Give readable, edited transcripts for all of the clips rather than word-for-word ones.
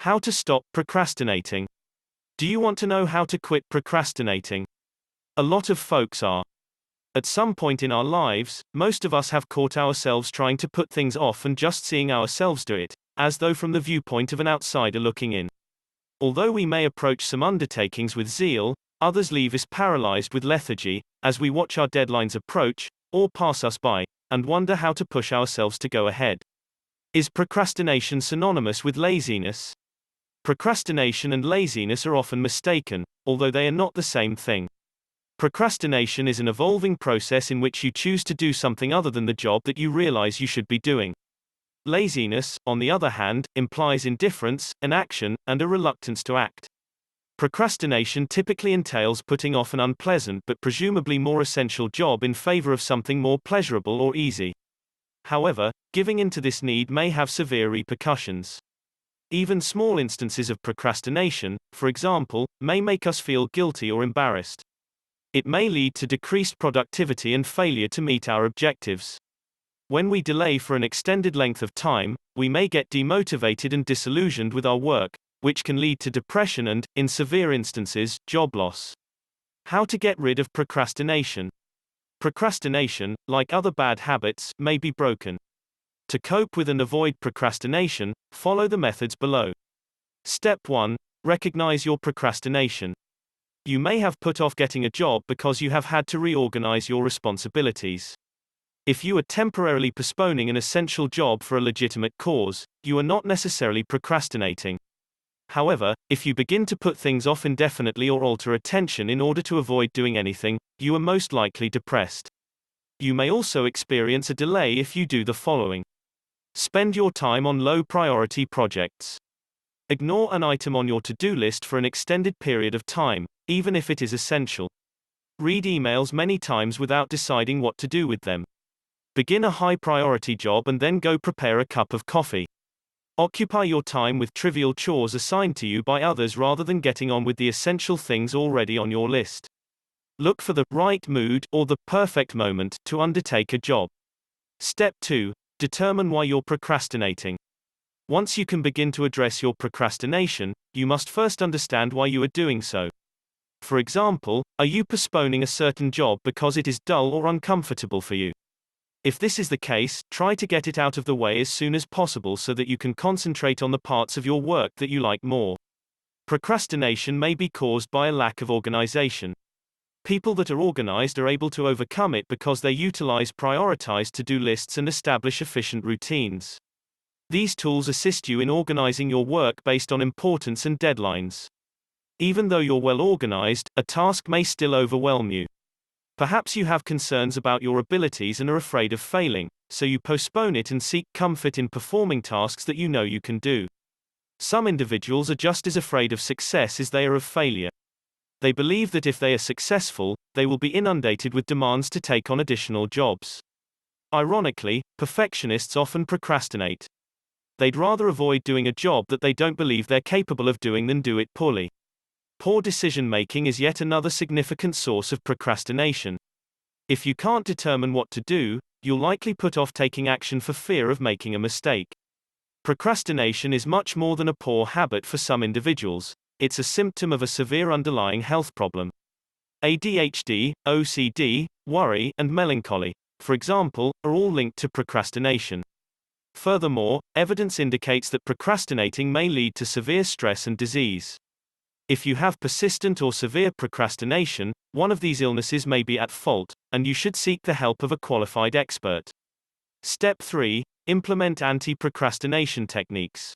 How to stop procrastinating. Do you want to know how to quit procrastinating? A lot of folks are. At some point in our lives, most of us have caught ourselves trying to put things off and just seeing ourselves do it, as though from the viewpoint of an outsider looking in. Although we may approach some undertakings with zeal, others leave us paralyzed with lethargy, as we watch our deadlines approach, or pass us by, and wonder how to push ourselves to go ahead. Is procrastination synonymous with laziness? Procrastination and laziness are often mistaken, although they are not the same thing. Procrastination is an evolving process in which you choose to do something other than the job that you realize you should be doing. Laziness, on the other hand, implies indifference, inaction, and a reluctance to act. Procrastination typically entails putting off an unpleasant but presumably more essential job in favor of something more pleasurable or easy. However, giving in to this need may have severe repercussions. Even small instances of procrastination, for example, may make us feel guilty or embarrassed. It may lead to decreased productivity and failure to meet our objectives. When we delay for an extended length of time, we may get demotivated and disillusioned with our work, which can lead to depression and, in severe instances, job loss. How to get rid of procrastination? Procrastination, like other bad habits, may be broken. To cope with and avoid procrastination, follow the methods below. Step 1. Recognize your procrastination. You may have put off getting a job because you have had to reorganize your responsibilities. If you are temporarily postponing an essential job for a legitimate cause, you are not necessarily procrastinating. However, if you begin to put things off indefinitely or alter attention in order to avoid doing anything, you are most likely depressed. You may also experience a delay if you do the following. Spend your time on low-priority projects. Ignore an item on your to-do list for an extended period of time, even if it is essential. Read emails many times without deciding what to do with them. Begin a high-priority job and then go prepare a cup of coffee. Occupy your time with trivial chores assigned to you by others rather than getting on with the essential things already on your list. Look for the right mood or the perfect moment to undertake a job. Step 2. Determine why you're procrastinating. Once you can begin to address your procrastination, you must first understand why you are doing so. For example, are you postponing a certain job because it is dull or uncomfortable for you? If this is the case, try to get it out of the way as soon as possible so that you can concentrate on the parts of your work that you like more. Procrastination may be caused by a lack of organization. People that are organized are able to overcome it because they utilize prioritized to-do lists and establish efficient routines. These tools assist you in organizing your work based on importance and deadlines. Even though you're well organized, a task may still overwhelm you. Perhaps you have concerns about your abilities and are afraid of failing, so you postpone it and seek comfort in performing tasks that you know you can do. Some individuals are just as afraid of success as they are of failure. They believe that if they are successful, they will be inundated with demands to take on additional jobs. Ironically, perfectionists often procrastinate. They'd rather avoid doing a job that they don't believe they're capable of doing than do it poorly. Poor decision-making is yet another significant source of procrastination. If you can't determine what to do, you'll likely put off taking action for fear of making a mistake. Procrastination is much more than a poor habit for some individuals. It's a symptom of a severe underlying health problem. ADHD, OCD, worry, and melancholy, for example, are all linked to procrastination. Furthermore, evidence indicates that procrastinating may lead to severe stress and disease. If you have persistent or severe procrastination, one of these illnesses may be at fault, and you should seek the help of a qualified expert. Step 3. Implement anti-procrastination techniques.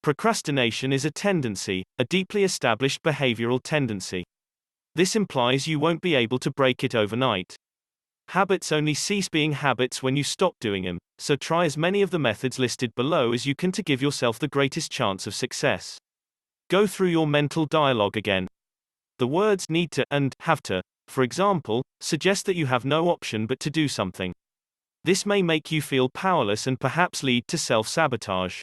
Procrastination is a tendency, a deeply established behavioral tendency. This implies you won't be able to break it overnight. Habits only cease being habits when you stop doing them, so try as many of the methods listed below as you can to give yourself the greatest chance of success. Go through your mental dialogue again. The words need to and have to, for example, suggest that you have no option but to do something. This may make you feel powerless and perhaps lead to self-sabotage.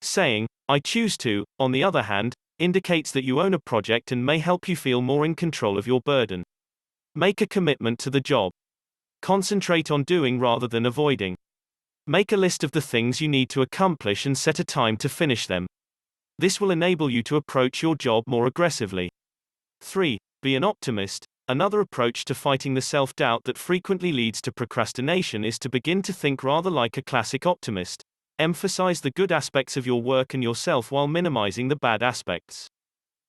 Saying, I choose to, on the other hand, indicates that you own a project and may help you feel more in control of your burden. Make a commitment to the job. Concentrate on doing rather than avoiding. Make a list of the things you need to accomplish and set a time to finish them. This will enable you to approach your job more aggressively. 3. Be an optimist. Another approach to fighting the self-doubt that frequently leads to procrastination is to begin to think rather like a classic optimist. Emphasize the good aspects of your work and yourself while minimizing the bad aspects.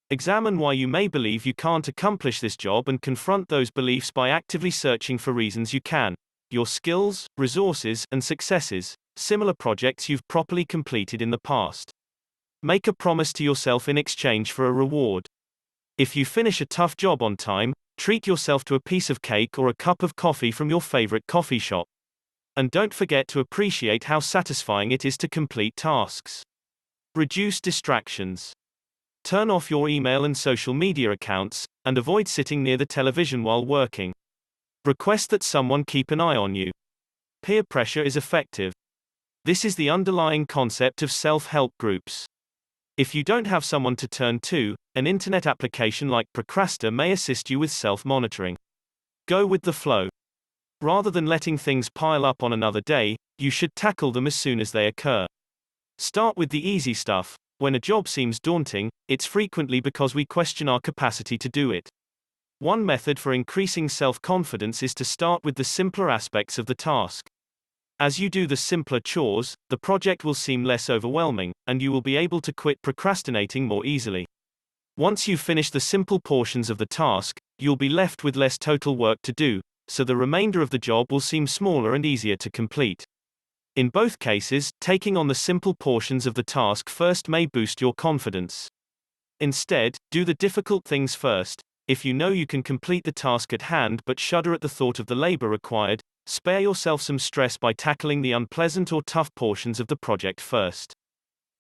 Examine why you may believe you can't accomplish this job and confront those beliefs by actively searching for reasons you can. Your skills, resources, and successes, similar projects you've properly completed in the past. Make a promise to yourself in exchange for a reward. If you finish a tough job on time, treat yourself to a piece of cake or a cup of coffee from your favorite coffee shop. And don't forget to appreciate how satisfying it is to complete tasks. Reduce distractions. Turn off your email and social media accounts, and avoid sitting near the television while working. Request that someone keep an eye on you. Peer pressure is effective. This is the underlying concept of self-help groups. If you don't have someone to turn to, an internet application like Procrastinate may assist you with self-monitoring. Go with the flow. Rather than letting things pile up on another day, you should tackle them as soon as they occur. Start with the easy stuff. When a job seems daunting, it's frequently because we question our capacity to do it. One method for increasing self-confidence is to start with the simpler aspects of the task. As you do the simpler chores, the project will seem less overwhelming, and you will be able to quit procrastinating more easily. Once you've finished the simple portions of the task, you'll be left with less total work to do, so the remainder of the job will seem smaller and easier to complete. In both cases, taking on the simple portions of the task first may boost your confidence. Instead, do the difficult things first. If you know you can complete the task at hand but shudder at the thought of the labor required, spare yourself some stress by tackling the unpleasant or tough portions of the project first.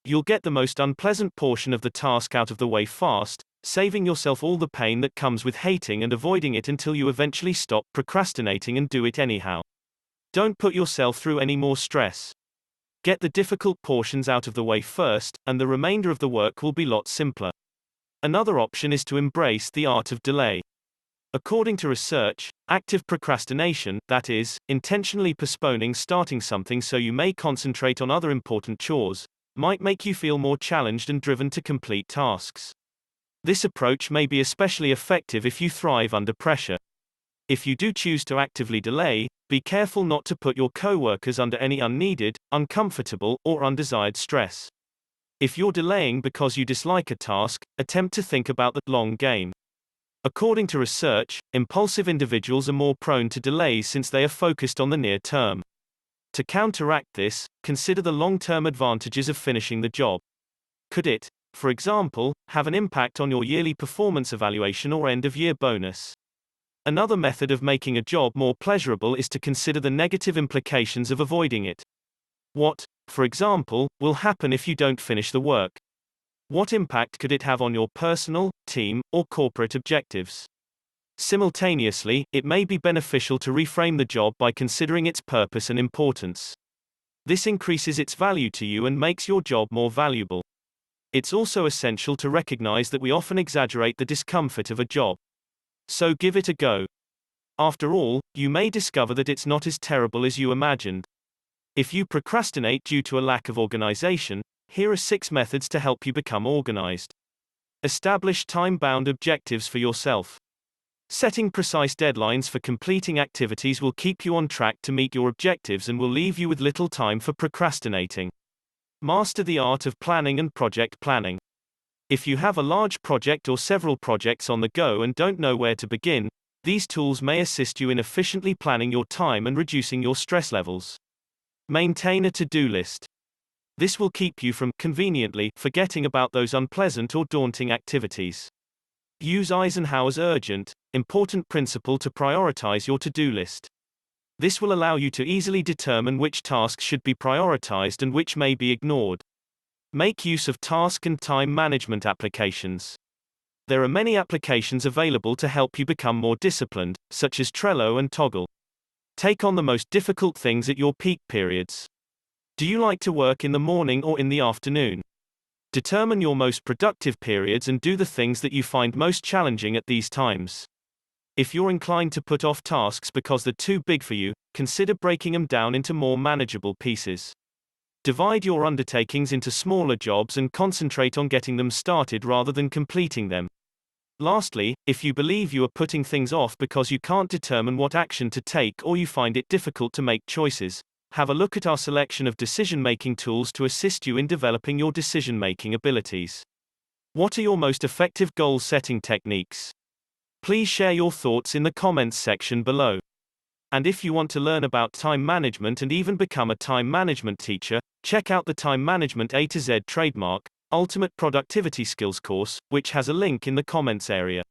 You'll get the most unpleasant portion of the task out of the way fast, saving yourself all the pain that comes with hating and avoiding it until you eventually stop procrastinating and do it anyhow. Don't put yourself through any more stress. Get the difficult portions out of the way first, and the remainder of the work will be a lot simpler. Another option is to embrace the art of delay. According to research, active procrastination, that is, intentionally postponing starting something so you may concentrate on other important chores, might make you feel more challenged and driven to complete tasks. This approach may be especially effective if you thrive under pressure. If you do choose to actively delay, be careful not to put your co-workers under any unneeded, uncomfortable, or undesired stress. If you're delaying because you dislike a task, attempt to think about the long game. According to research, impulsive individuals are more prone to delays since they are focused on the near term. To counteract this, consider the long-term advantages of finishing the job. Could it, for example, have an impact on your yearly performance evaluation or end-of-year bonus? Another method of making a job more pleasurable is to consider the negative implications of avoiding it. What, for example, will happen if you don't finish the work? What impact could it have on your personal, team, or corporate objectives? Simultaneously, it may be beneficial to reframe the job by considering its purpose and importance. This increases its value to you and makes your job more valuable. It's also essential to recognize that we often exaggerate the discomfort of a job. So give it a go. After all, you may discover that it's not as terrible as you imagined. If you procrastinate due to a lack of organization, here are 6 methods to help you become organized. Establish time-bound objectives for yourself. Setting precise deadlines for completing activities will keep you on track to meet your objectives and will leave you with little time for procrastinating. Master the art of planning and project planning. If you have a large project or several projects on the go and don't know where to begin, these tools may assist you in efficiently planning your time and reducing your stress levels. Maintain a to-do list. This will keep you from, conveniently, forgetting about those unpleasant or daunting activities. Use Eisenhower's urgent, important principle to prioritize your to-do list. This will allow you to easily determine which tasks should be prioritized and which may be ignored. Make use of task and time management applications. There are many applications available to help you become more disciplined, such as Trello and Toggle. Take on the most difficult things at your peak periods. Do you like to work in the morning or in the afternoon? Determine your most productive periods and do the things that you find most challenging at these times. If you're inclined to put off tasks because they're too big for you, consider breaking them down into more manageable pieces. Divide your undertakings into smaller jobs and concentrate on getting them started rather than completing them. Lastly, if you believe you are putting things off because you can't determine what action to take or you find it difficult to make choices, have a look at our selection of decision-making tools to assist you in developing your decision-making abilities. What are your most effective goal-setting techniques? Please share your thoughts in the comments section below. And if you want to learn about time management and even become a time management teacher, check out the Time Management A to Z Trademark Ultimate Productivity Skills course, which has a link in the comments area.